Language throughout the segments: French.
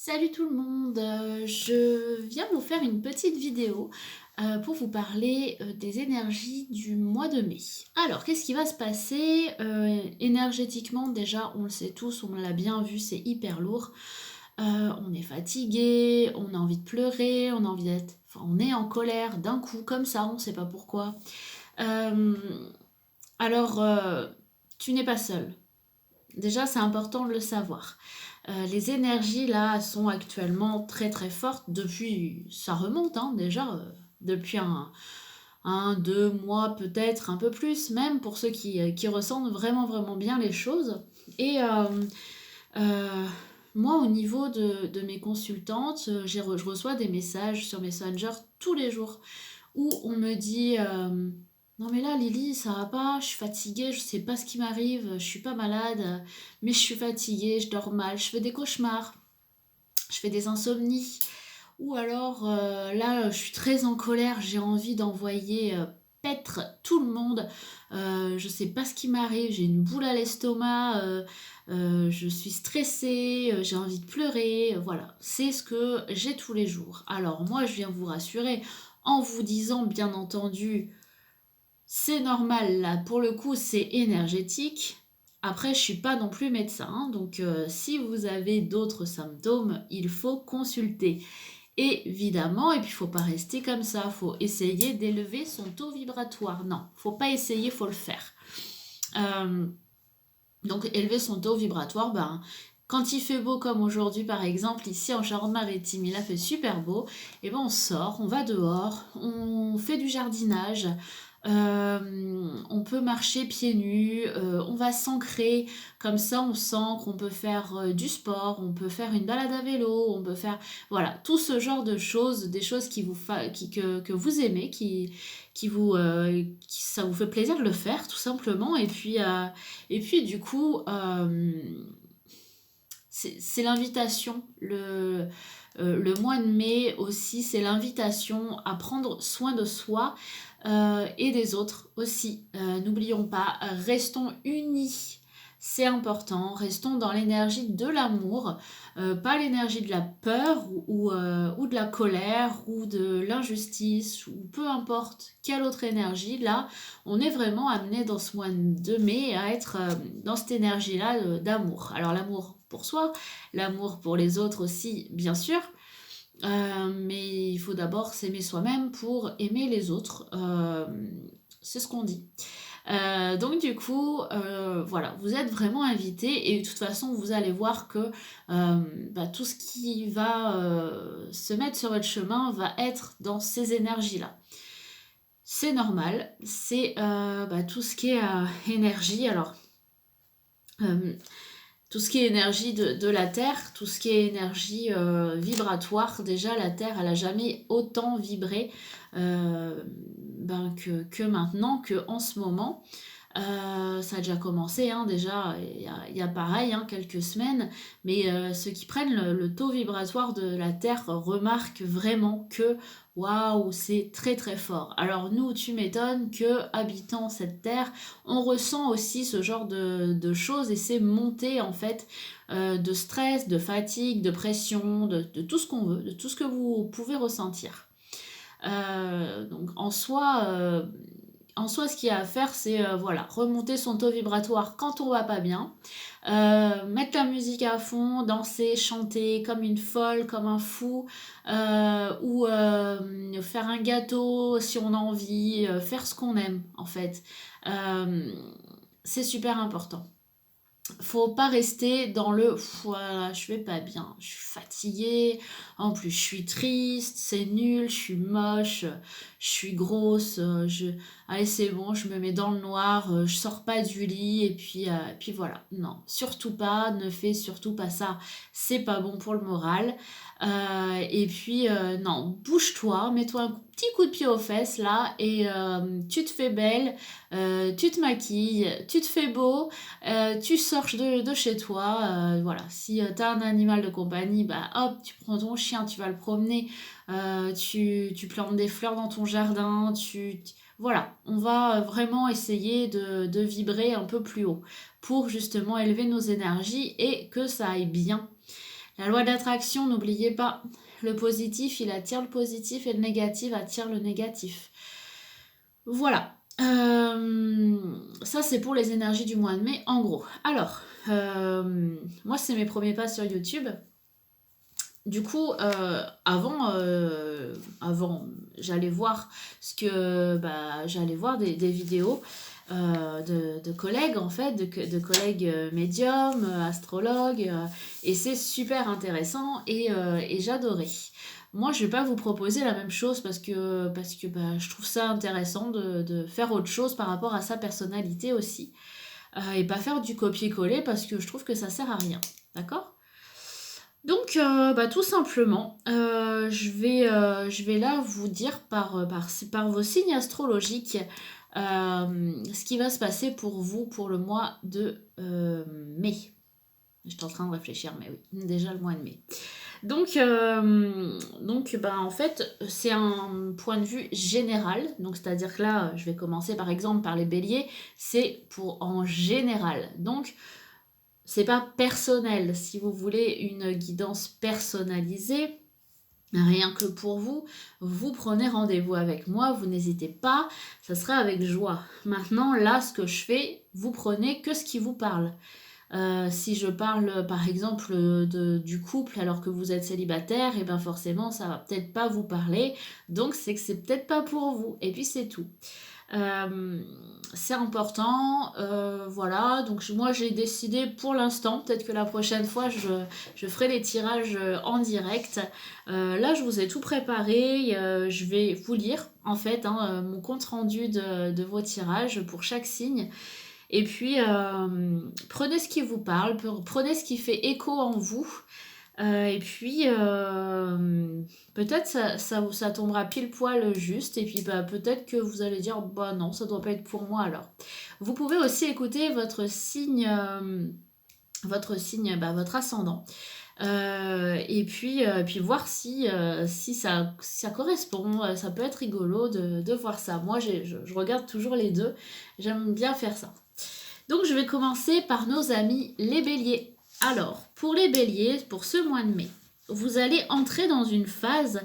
Salut tout le monde, je viens vous faire une petite vidéo pour vous parler des énergies du mois de mai. Alors, qu'est-ce qui va se passer énergétiquement? Déjà, on le sait tous, on l'a bien vu, c'est hyper lourd. On est fatigué, on a envie de pleurer, on a envie d'être... Enfin, on est en colère d'un coup, comme ça, on ne sait pas pourquoi. Euh, alors, tu n'es pas seul. Déjà, c'est important de le savoir. Les énergies là sont actuellement très très fortes depuis, ça remonte hein, déjà, depuis un, 2 mois peut-être, un peu plus même pour ceux qui ressentent vraiment vraiment bien les choses. Et euh, moi au niveau de mes consultantes, je reçois des messages sur Messenger tous les jours où on me dit non mais là Lily ça va pas, je suis fatiguée, je sais pas ce qui m'arrive, je suis pas malade, mais je suis fatiguée, je dors mal, je fais des cauchemars, je fais des insomnies. Ou alors là je suis très en colère, j'ai envie d'envoyer paître tout le monde. Je sais pas ce qui m'arrive, j'ai une boule à l'estomac, je suis stressée, j'ai envie de pleurer, voilà, c'est ce que j'ai tous les jours. Alors moi je viens vous rassurer en vous disant bien entendu c'est normal, là, pour le coup, c'est énergétique. Après, je suis pas non plus médecin, hein, donc si vous avez d'autres symptômes, il faut consulter. Évidemment, et puis il faut pas rester comme ça, il faut essayer d'élever son taux vibratoire. Non, faut pas essayer, faut le faire. Euh, donc élever son taux vibratoire, ben, quand il fait beau comme aujourd'hui par exemple, ici en Charente-Maritime, il a fait super beau, et ben on sort, on va dehors, on fait du jardinage, on peut marcher pieds nus, on va s'ancrer, comme ça on sent qu'on peut faire du sport, on peut faire une balade à vélo, on peut faire voilà tout ce genre de choses, des choses que vous aimez, ça vous fait plaisir de le faire tout simplement, et puis du coup c'est l'invitation. Le mois de mai aussi, c'est l'invitation à prendre soin de soi et des autres aussi. N'oublions pas, restons unis. C'est important, restons dans l'énergie de l'amour, pas l'énergie de la peur ou de la colère ou de l'injustice ou peu importe quelle autre énergie. Là, on est vraiment amené dans ce mois de mai à être dans cette énergie-là d'amour. Alors l'amour pour soi, l'amour pour les autres aussi, bien sûr, mais il faut d'abord s'aimer soi-même pour aimer les autres. C'est ce qu'on dit. Donc du coup, voilà, vous êtes vraiment invité et de toute façon, vous allez voir que tout ce qui va se mettre sur votre chemin va être dans ces énergies-là. C'est normal, c'est tout ce qui est énergie. Alors, euh, tout ce qui est énergie de la Terre, tout ce qui est énergie vibratoire, déjà la Terre, elle a jamais autant vibré que maintenant, que en ce moment. Ça a déjà commencé, hein, déjà, il y a pareil, hein, quelques semaines, mais ceux qui prennent le taux vibratoire de la Terre remarquent vraiment que, waouh, c'est très très fort. Alors nous, tu m'étonnes que, habitant cette Terre, on ressent aussi ce genre de choses et ces montées, en fait, de stress, de fatigue, de pression, de tout ce qu'on veut, de tout ce que vous pouvez ressentir. Donc en soi, ce qu'il y a à faire, c'est voilà, remonter son taux vibratoire quand on va pas bien, mettre la musique à fond, danser, chanter comme une folle, comme un fou, ou faire un gâteau si on a envie, faire ce qu'on aime en fait. Euh, c'est super important. Faut pas rester dans le voilà, je vais pas bien, je suis fatiguée, en plus je suis triste, c'est nul, je suis moche, je suis grosse, allez c'est bon, je me mets dans le noir, je sors pas du lit et puis voilà. Non, surtout pas, ne fais surtout pas ça, c'est pas bon pour le moral. Et puis non, bouge-toi, mets-toi un petit coup de pied aux fesses là et tu te fais belle, tu te maquilles, tu te fais beau. Tu sors de chez toi, voilà. Si tu as un animal de compagnie, bah hop, tu prends ton chien, tu vas le promener, tu plantes des fleurs dans ton jardin, voilà. On va vraiment essayer de vibrer un peu plus haut pour justement élever nos énergies et que ça aille bien. La loi d'attraction, n'oubliez pas, le positif, il attire le positif et le négatif attire le négatif. Voilà. Ça, c'est pour les énergies du mois de mai, en gros. Alors, moi, c'est mes premiers pas sur YouTube. Du coup, avant, j'allais voir j'allais voir des vidéos de collègues en fait, de collègues médiums, astrologues, et c'est super intéressant et j'adorais. Moi, je vais pas vous proposer la même chose parce que je trouve ça intéressant de faire autre chose par rapport à sa personnalité aussi, et pas faire du copier-coller parce que je trouve que ça sert à rien. D'accord? Donc, tout simplement, je vais là vous dire par vos signes astrologiques ce qui va se passer pour vous pour le mois de mai. J'étais en train de réfléchir, mais oui, déjà le mois de mai. En fait, c'est un point de vue général. Donc, c'est-à-dire que là, je vais commencer par exemple par les béliers. C'est pour en général. Donc, c'est pas personnel. Si vous voulez une guidance personnalisée, rien que pour vous, vous prenez rendez-vous avec moi, vous n'hésitez pas, ça sera avec joie. Maintenant, là, ce que je fais, vous prenez que ce qui vous parle. Si je parle par exemple du couple alors que vous êtes célibataire, et bien forcément ça va peut-être pas vous parler, donc c'est que c'est peut-être pas pour vous, et puis c'est tout. C'est important, voilà, donc moi j'ai décidé pour l'instant, peut-être que la prochaine fois je ferai les tirages en direct. Là je vous ai tout préparé, je vais vous lire en fait mon compte rendu de vos tirages pour chaque signe. Et puis prenez ce qui vous parle, prenez ce qui fait écho en vous. Et puis, peut-être ça tombera pile poil juste. Et puis, peut-être que vous allez dire, bah non, ça doit pas être pour moi alors. Vous pouvez aussi écouter votre ascendant. Puis voir si ça correspond. Ça peut être rigolo de voir ça. Moi, je regarde toujours les deux. J'aime bien faire ça. Donc, je vais commencer par nos amis les béliers. Alors, pour les béliers, pour ce mois de mai, vous allez entrer dans une phase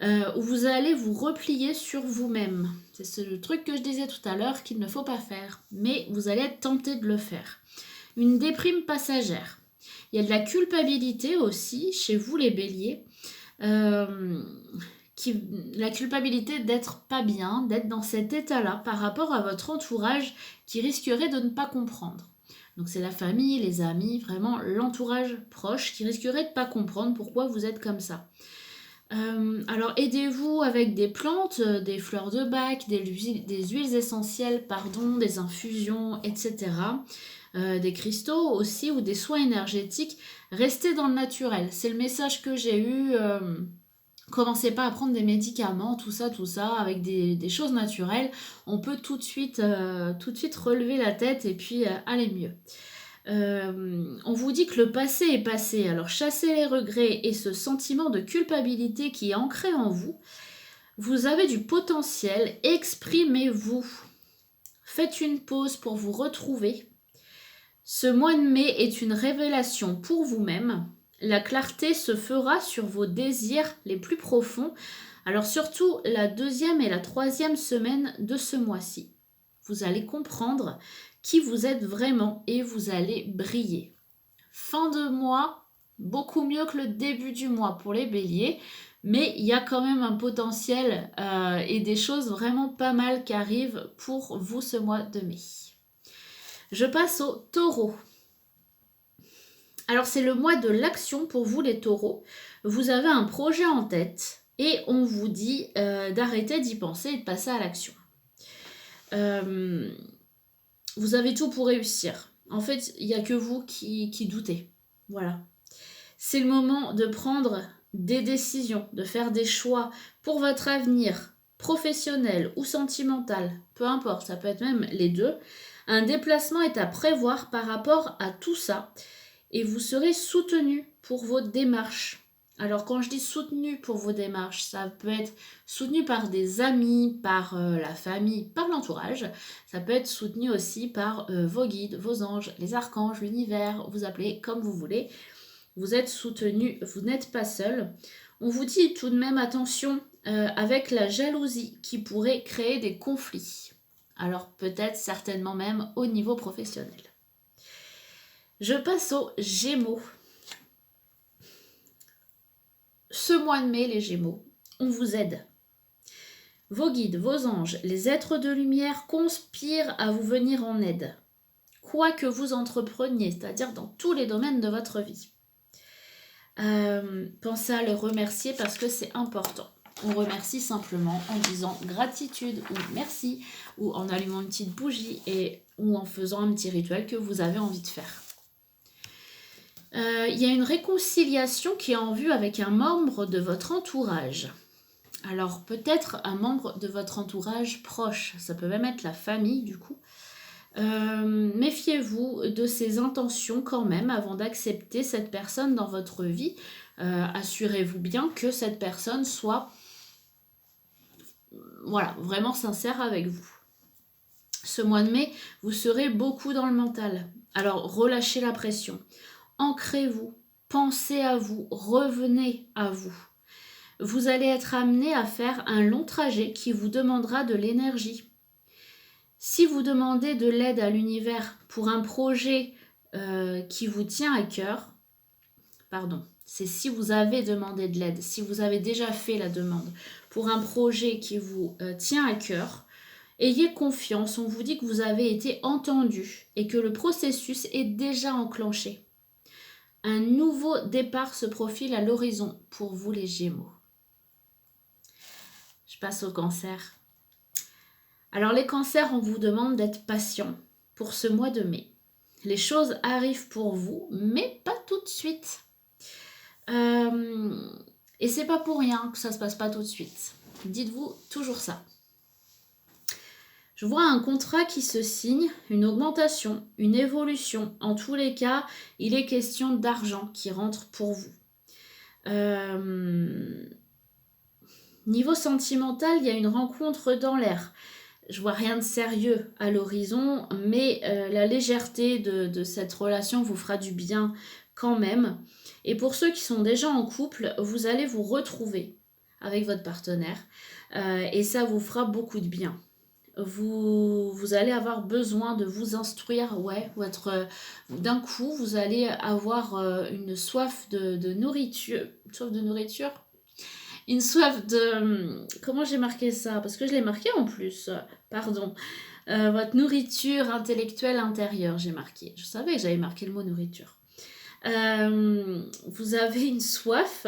où vous allez vous replier sur vous-même. C'est le truc que je disais tout à l'heure qu'il ne faut pas faire, mais vous allez être tenté de le faire. Une déprime passagère. Il y a de la culpabilité aussi chez vous les béliers. La culpabilité d'être pas bien, d'être dans cet état-là par rapport à votre entourage qui risquerait de ne pas comprendre. Donc c'est la famille, les amis, vraiment l'entourage proche qui risquerait de ne pas comprendre pourquoi vous êtes comme ça. Alors aidez-vous avec des plantes, des fleurs de bac, des huiles essentielles, des infusions, etc. Des cristaux aussi ou des soins énergétiques. Restez dans le naturel. C'est le message que j'ai eu. Commencez pas à prendre des médicaments, tout ça, avec des choses naturelles. On peut tout de suite relever la tête et puis aller mieux. On vous dit que le passé est passé, alors chassez les regrets et ce sentiment de culpabilité qui est ancré en vous. Vous avez du potentiel, exprimez-vous. Faites une pause pour vous retrouver. Ce mois de mai est une révélation pour vous-même. La clarté se fera sur vos désirs les plus profonds, alors surtout la 2e et la 3e semaine de ce mois-ci. Vous allez comprendre qui vous êtes vraiment et vous allez briller. Fin de mois, beaucoup mieux que le début du mois pour les béliers, mais il y a quand même un potentiel et des choses vraiment pas mal qui arrivent pour vous ce mois de mai. Je passe aux taureaux. Alors c'est le mois de l'action pour vous les taureaux. Vous avez un projet en tête et on vous dit d'arrêter d'y penser et de passer à l'action. Vous avez tout pour réussir. En fait, il n'y a que vous qui doutez. Voilà. C'est le moment de prendre des décisions, de faire des choix pour votre avenir professionnel ou sentimental. Peu importe, ça peut être même les deux. Un déplacement est à prévoir par rapport à tout ça. Et vous serez soutenu pour vos démarches. Alors quand je dis soutenu pour vos démarches, ça peut être soutenu par des amis, par la famille, par l'entourage. Ça peut être soutenu aussi par vos guides, vos anges, les archanges, l'univers, vous appelez comme vous voulez. vous êtes soutenu, vous n'êtes pas seul. On vous dit tout de même attention avec la jalousie qui pourrait créer des conflits. Alors peut-être certainement même au niveau professionnel. Je passe aux Gémeaux. Ce mois de mai, les Gémeaux, on vous aide. Vos guides, vos anges, les êtres de lumière conspirent à vous venir en aide. Quoi que vous entrepreniez, c'est-à-dire dans tous les domaines de votre vie. Pensez à les remercier parce que c'est important. On remercie simplement en disant gratitude ou merci, ou en allumant une petite bougie ou en faisant un petit rituel que vous avez envie de faire. Il y a une réconciliation qui est en vue avec un membre de votre entourage. Alors peut-être un membre de votre entourage proche, ça peut même être la famille du coup. Méfiez-vous de ses intentions quand même avant d'accepter cette personne dans votre vie. Assurez-vous bien que cette personne soit vraiment sincère avec vous. Ce mois de mai, vous serez beaucoup dans le mental. Alors relâchez la pression. Ancrez-vous, pensez à vous, revenez à vous. Vous allez être amené à faire un long trajet qui vous demandera de l'énergie. Si vous demandez de l'aide à l'univers pour un projet qui vous tient à cœur, c'est si vous avez demandé de l'aide, si vous avez déjà fait la demande pour un projet qui vous tient à cœur, ayez confiance, on vous dit que vous avez été entendu et que le processus est déjà enclenché. Un nouveau départ se profile à l'horizon pour vous les Gémeaux. Je passe au Cancer. Alors les cancers, on vous demande d'être patient pour ce mois de mai. Les choses arrivent pour vous, mais pas tout de suite. Et c'est pas pour rien que ça se passe pas tout de suite. Dites-vous toujours ça. Je vois un contrat qui se signe, une augmentation, une évolution. En tous les cas, il est question d'argent qui rentre pour vous. Niveau sentimental, il y a une rencontre dans l'air. Je vois rien de sérieux à l'horizon, mais la légèreté de cette relation vous fera du bien quand même. Et pour ceux qui sont déjà en couple, vous allez vous retrouver avec votre partenaire et ça vous fera beaucoup de bien. Vous allez avoir besoin de vous instruire, d'un coup, vous allez avoir une soif de nourriture. Une soif de... Comment j'ai marqué ça? Parce que je l'ai marqué en plus. Pardon. Votre nourriture intellectuelle intérieure, j'ai marqué. Je savais que j'avais marqué le mot nourriture. Vous avez une soif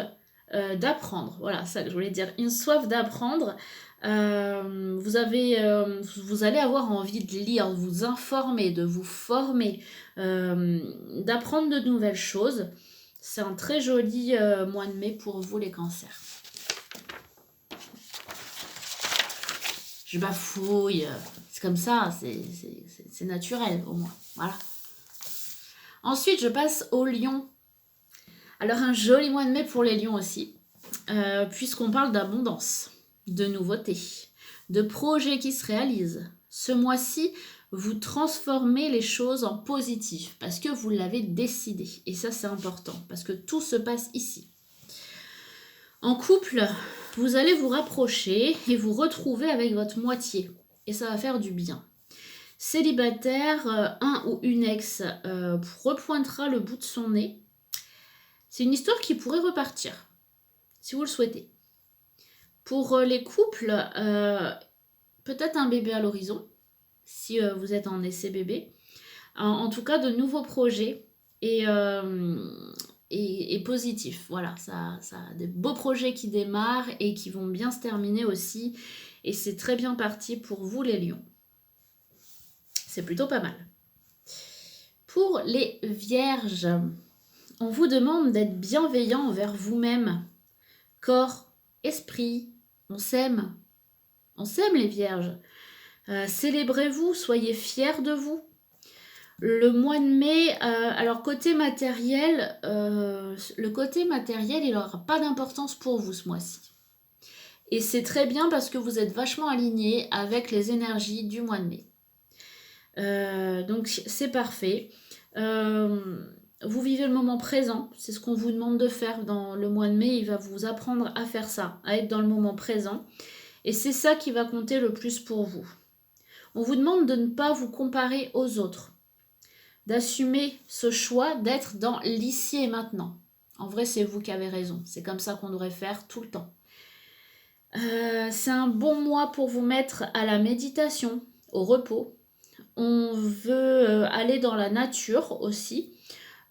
d'apprendre. Voilà, ça que je voulais dire. Une soif d'apprendre. Vous allez avoir envie de lire, de vous informer, de vous former, d'apprendre de nouvelles choses. C'est un très joli mois de mai pour vous les cancers. Je bafouille, c'est comme ça, c'est naturel au moins, voilà. Ensuite, je passe aux lions. Alors un joli mois de mai pour les lions aussi, puisqu'on parle d'abondance, de nouveautés, de projets qui se réalisent. Ce mois-ci, vous transformez les choses en positif, parce que vous l'avez décidé. Et ça, c'est important, parce que tout se passe ici. En couple, vous allez vous rapprocher et vous retrouver avec votre moitié. Et ça va faire du bien. Célibataire, un ou une ex repointera le bout de son nez. C'est une histoire qui pourrait repartir, si vous le souhaitez. Pour les couples, peut-être un bébé à l'horizon, si vous êtes en essai bébé. En tout cas, de nouveaux projets et positifs. Voilà, ça a des beaux projets qui démarrent et qui vont bien se terminer aussi. Et c'est très bien parti pour vous les lions. C'est plutôt pas mal. Pour les vierges, on vous demande d'être bienveillant envers vous-même. Corps, esprit, on s'aime. On s'aime les vierges. Célébrez-vous, soyez fiers de vous. Le mois de mai, alors côté matériel, le côté matériel, il n'aura pas d'importance pour vous ce mois-ci. Et c'est très bien parce que vous êtes vachement aligné avec les énergies du mois de mai. Donc c'est parfait. vous vivez le moment présent, c'est ce qu'on vous demande de faire dans le mois de mai, il va vous apprendre à faire ça, à être dans le moment présent. Et c'est ça qui va compter le plus pour vous. On vous demande de ne pas vous comparer aux autres, d'assumer ce choix d'être dans l'ici et maintenant. En vrai, c'est vous qui avez raison, c'est comme ça qu'on devrait faire tout le temps. C'est un bon mois pour vous mettre à la méditation, au repos. On veut aller dans la nature aussi.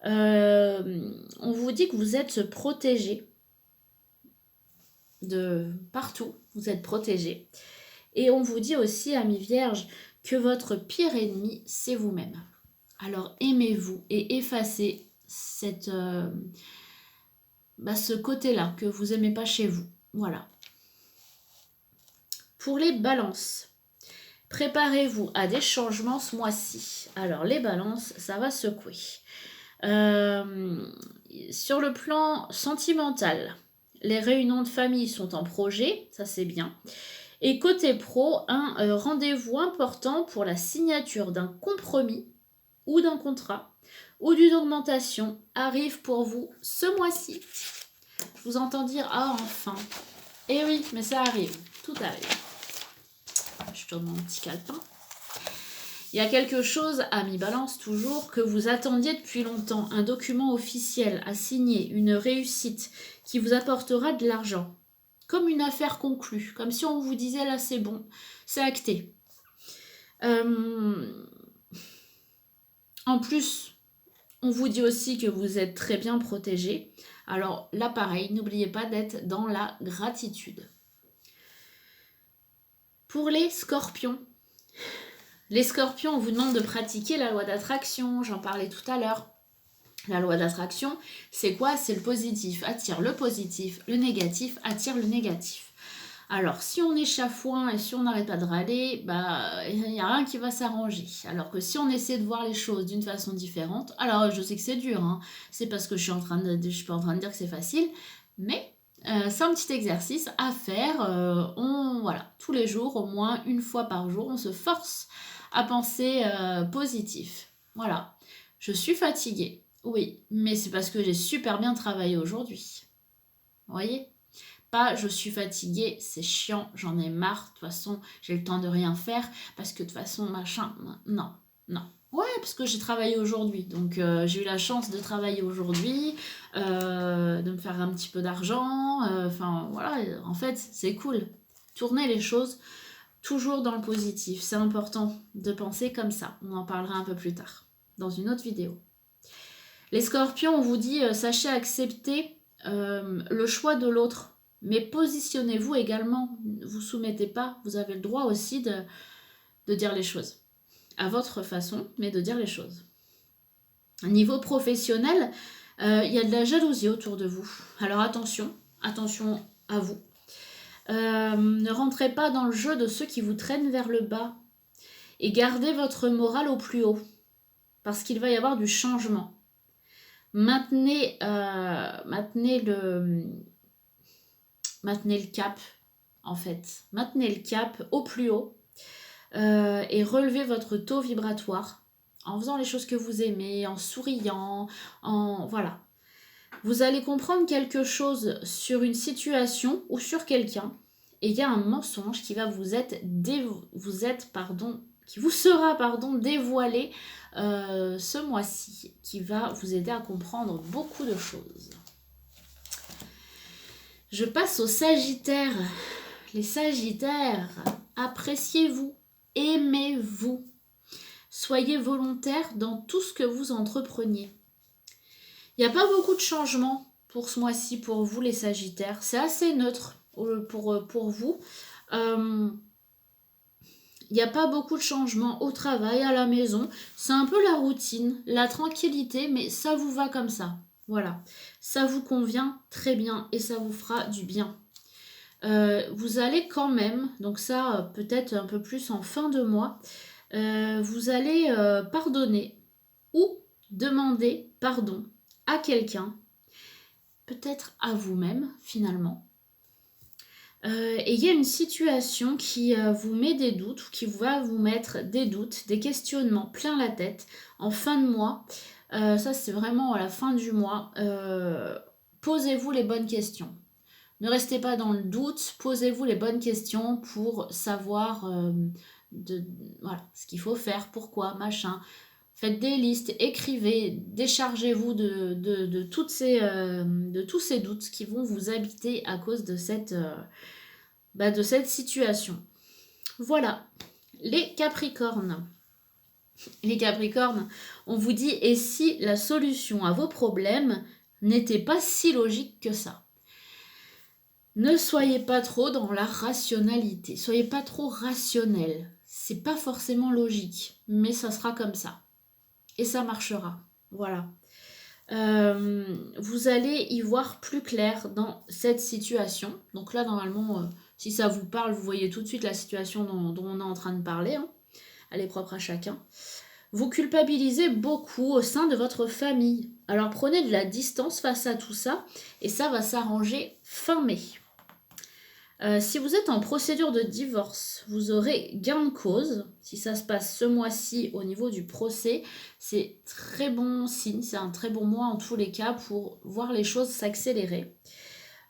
On vous dit que vous êtes protégé de partout, vous êtes protégé. Et on vous dit aussi, amis vierges, que votre pire ennemi, c'est vous-même. Alors aimez-vous et effacez ce côté-là que vous n'aimez pas chez vous. Voilà. Pour les balances, préparez-vous à des changements ce mois-ci. Alors les balances, ça va secouer. Sur le plan sentimental, les réunions de famille sont en projet, ça c'est bien. Et côté pro, un rendez-vous important pour la signature d'un compromis ou d'un contrat ou d'une augmentation arrive pour vous ce mois-ci. Je vous entends dire « Ah, enfin !» Eh oui, mais ça arrive, tout arrive. Je tourne mon petit calepin. Il y a quelque chose, ami Balance, toujours, que vous attendiez depuis longtemps, un document officiel à signer, une réussite qui vous apportera de l'argent. Comme une affaire conclue, comme si on vous disait là c'est bon, c'est acté. En plus, on vous dit aussi que vous êtes très bien protégé. Alors là pareil, n'oubliez pas d'être dans la gratitude. Pour les scorpions, on vous demande de pratiquer la loi d'attraction, j'en parlais tout à l'heure. La loi d'attraction, c'est quoi? C'est le positif attire le positif, le négatif attire le négatif. Alors, si on est chafouin et si on n'arrête pas de râler, il n'y a rien qui va s'arranger. Alors que si on essaie de voir les choses d'une façon différente, alors je sais que c'est dur, hein, c'est parce que je suis pas en train de dire que c'est facile, mais c'est un petit exercice à faire. Voilà, tous les jours, au moins une fois par jour, on se force à penser positif. Voilà, je suis fatiguée, oui, mais c'est parce que j'ai super bien travaillé aujourd'hui. Vous voyez? Pas je suis fatiguée, c'est chiant, j'en ai marre, de toute façon j'ai le temps de rien faire, parce que de toute façon machin, non, non. Ouais, parce que j'ai travaillé aujourd'hui, donc j'ai eu la chance de travailler aujourd'hui, de me faire un petit peu d'argent, enfin voilà, en fait c'est cool. Tournez les choses toujours dans le positif, c'est important de penser comme ça, on en parlera un peu plus tard, dans une autre vidéo. Les scorpions, on vous dit, sachez accepter le choix de l'autre. Mais positionnez-vous également, ne vous soumettez pas, vous avez le droit aussi de dire les choses. À votre façon, mais de dire les choses. Niveau professionnel, il y a de la jalousie autour de vous. Alors attention à vous. Ne rentrez pas dans le jeu de ceux qui vous traînent vers le bas. Et gardez votre morale au plus haut. Parce qu'il va y avoir du changement. Maintenez le cap, en fait. Maintenez le cap au plus haut et relevez votre taux vibratoire en faisant les choses que vous aimez, en souriant, voilà. Vous allez comprendre quelque chose sur une situation ou sur quelqu'un et il y a un mensonge qui va qui vous sera dévoilé ce mois-ci, qui va vous aider à comprendre beaucoup de choses. Je passe aux Sagittaires. Les Sagittaires, appréciez-vous, aimez-vous. Soyez volontaire dans tout ce que vous entrepreniez. Il n'y a pas beaucoup de changements pour ce mois-ci pour vous les Sagittaires. C'est assez neutre pour vous. Il n'y a pas beaucoup de changements au travail, à la maison. C'est un peu la routine, la tranquillité, mais ça vous va comme ça. Voilà, ça vous convient très bien et ça vous fera du bien. Vous allez quand même, donc ça peut-être un peu plus en fin de mois, vous allez pardonner ou demander pardon à quelqu'un, peut-être à vous-même finalement. Et il y a une situation qui vous met des doutes, ou qui va vous mettre des doutes, des questionnements plein la tête en fin de mois. Ça c'est vraiment à la fin du mois. Posez-vous les bonnes questions. Ne restez pas dans le doute, posez-vous les bonnes questions pour savoir de, voilà, ce qu'il faut faire, pourquoi, machin. Faites des listes, écrivez, déchargez-vous de tous ces doutes qui vont vous habiter à cause de cette situation. Voilà, les Capricornes. Les Capricornes, on vous dit, et si la solution à vos problèmes n'était pas si logique que ça? Ne soyez pas trop dans la rationalité, soyez pas trop rationnel. C'est pas forcément logique, mais ça sera comme ça. Et ça marchera. Voilà. Vous allez y voir plus clair dans cette situation. Donc là, normalement, si ça vous parle, vous voyez tout de suite la situation dont on est en train de parler. Hein. Elle est propre à chacun. Vous culpabilisez beaucoup au sein de votre famille. Alors prenez de la distance face à tout ça et ça va s'arranger fin mai. Si vous êtes en procédure de divorce, vous aurez gain de cause. Si ça se passe ce mois-ci au niveau du procès, c'est très bon signe, c'est un très bon mois en tous les cas pour voir les choses s'accélérer.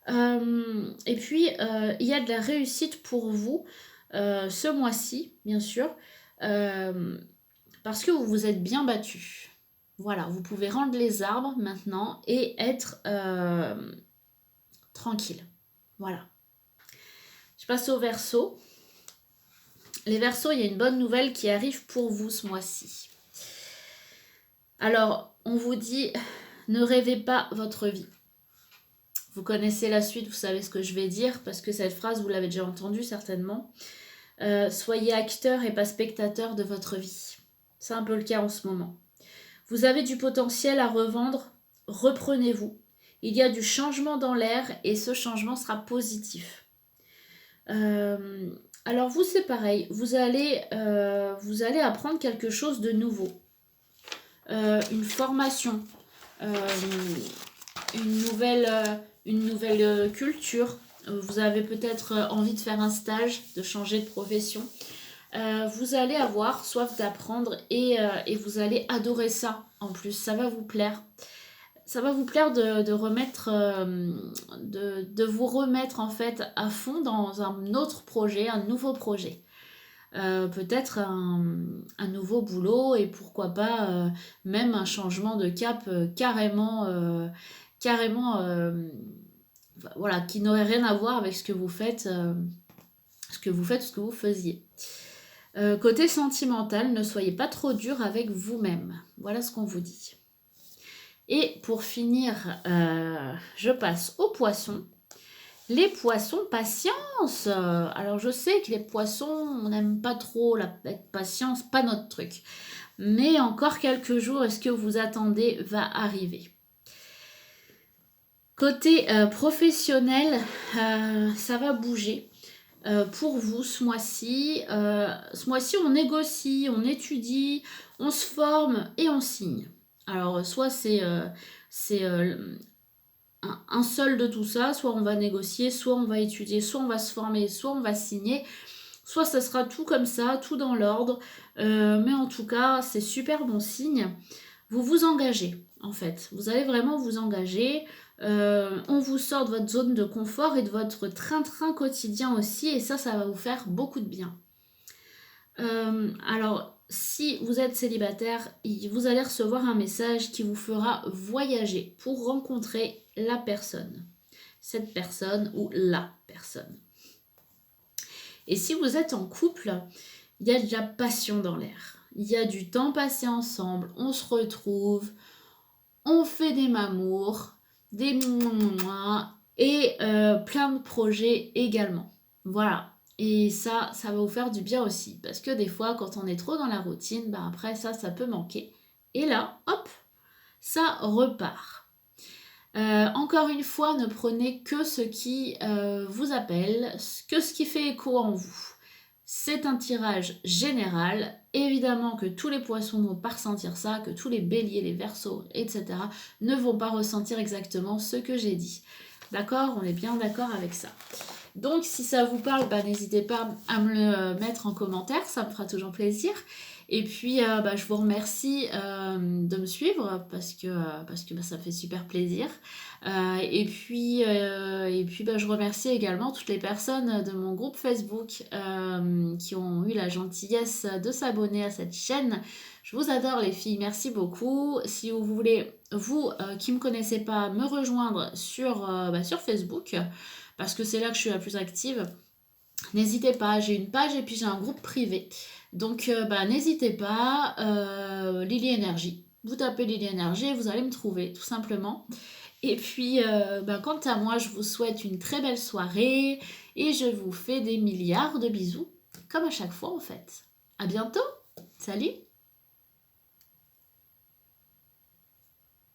Et puis, il y a de la réussite pour vous ce mois-ci, bien sûr, parce que vous vous êtes bien battu. Voilà, vous pouvez rendre les arbres maintenant et être tranquille. Voilà. Je passe au Verseau. Les Verseaux, il y a une bonne nouvelle qui arrive pour vous ce mois-ci. Alors, on vous dit, ne rêvez pas votre vie. Vous connaissez la suite, vous savez ce que je vais dire, parce que cette phrase, vous l'avez déjà entendue certainement. Soyez acteur et pas spectateur de votre vie. C'est un peu le cas en ce moment. Vous avez du potentiel à revendre, reprenez-vous. Il y a du changement dans l'air et ce changement sera positif. Alors vous c'est pareil, vous allez apprendre quelque chose de nouveau, une formation, une nouvelle culture. Vous avez peut-être envie de faire un stage, de changer de profession. Vous allez avoir soif d'apprendre et vous allez adorer ça en plus, ça va vous plaire. Ça va vous plaire de remettre, de vous remettre en fait à fond dans un autre projet, un nouveau projet. Peut-être un nouveau boulot et pourquoi pas même un changement de cap carrément, voilà, qui n'aurait rien à voir avec ce que vous faites, ce que vous faisiez. Côté sentimental, ne soyez pas trop dur avec vous-même. Voilà ce qu'on vous dit. Et pour finir, je passe aux poissons. Les poissons, patience. Alors je sais que les poissons, on n'aime pas trop la patience, pas notre truc. Mais encore quelques jours, et ce que vous attendez va arriver. Côté professionnel, ça va bouger. Pour vous ce mois-ci. Ce mois-ci, on négocie, on étudie, on se forme et on signe. Alors, soit c'est un seul de tout ça, soit on va négocier, soit on va étudier, soit on va se former, soit on va signer, soit ça sera tout comme ça, tout dans l'ordre. Mais en tout cas, c'est super bon signe. Vous vous engagez, en fait. Vous allez vraiment vous engager. On vous sort de votre zone de confort et de votre train-train quotidien aussi, et ça va vous faire beaucoup de bien. Alors, si vous êtes célibataire, vous allez recevoir un message qui vous fera voyager pour rencontrer la personne. Cette personne ou la personne. Et si vous êtes en couple, il y a de la passion dans l'air. Il y a du temps passé ensemble, on se retrouve, on fait des mamours, des mouah et plein de projets également. Voilà. Et ça va vous faire du bien aussi. Parce que des fois, quand on est trop dans la routine, après ça peut manquer. Et là, hop, ça repart. Encore une fois, ne prenez que ce qui vous appelle, que ce qui fait écho en vous. C'est un tirage général. Évidemment que tous les poissons ne vont pas ressentir ça, que tous les béliers, les verseaux, etc. ne vont pas ressentir exactement ce que j'ai dit. D'accord? On est bien d'accord avec ça. Donc, si ça vous parle, n'hésitez pas à me le mettre en commentaire, ça me fera toujours plaisir. Et puis, je vous remercie de me suivre parce que ça me fait super plaisir. Je remercie également toutes les personnes de mon groupe Facebook qui ont eu la gentillesse de s'abonner à cette chaîne. Je vous adore les filles, merci beaucoup. Si vous voulez, vous qui ne me connaissez pas, me rejoindre sur Facebook, parce que c'est là que je suis la plus active, n'hésitez pas, j'ai une page et puis j'ai un groupe privé. Donc n'hésitez pas, Lily Énergie. Vous tapez Lily Énergie et vous allez me trouver, tout simplement. Et puis, quant à moi, je vous souhaite une très belle soirée et je vous fais des milliards de bisous, comme à chaque fois en fait. À bientôt, salut!